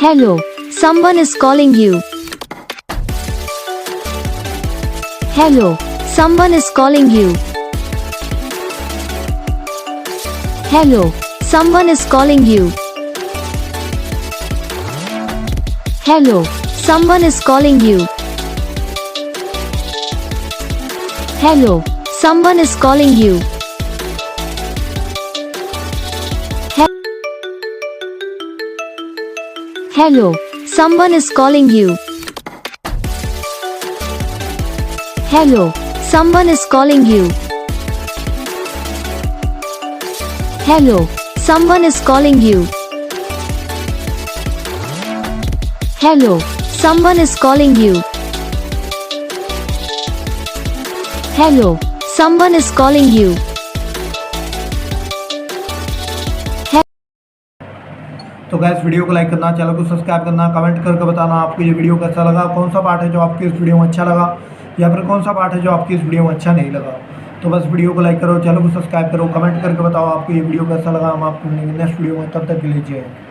Hello, someone is calling you. Hello, someone is calling you. Hello, someone is calling you. Hello, someone is calling you. Hello, someone is calling you. Hello, someone is calling you. Hello, someone is calling you. Hello, someone is calling you. Hello, someone is calling you. Hello, someone is calling you. तो gas video को like करना, channel को subscribe करना, comment करके बताना आपको ये video कैसा लगा, कौन सा पार्ट है जो आपकी इस वीडियो में अच्छा लगा या फिर कौन सा पार्ट है जो आपकी इस वीडियो में अच्छा नहीं लगा। तो बस वीडियो को लाइक करो, चैनल को सब्सक्राइब करो, कमेंट करके बताओ आपको ये वीडियो कैसा लगा। हम आपको मिलेंगे नेक्स्ट वीडियो में, तब तक के लिए जय हिंद।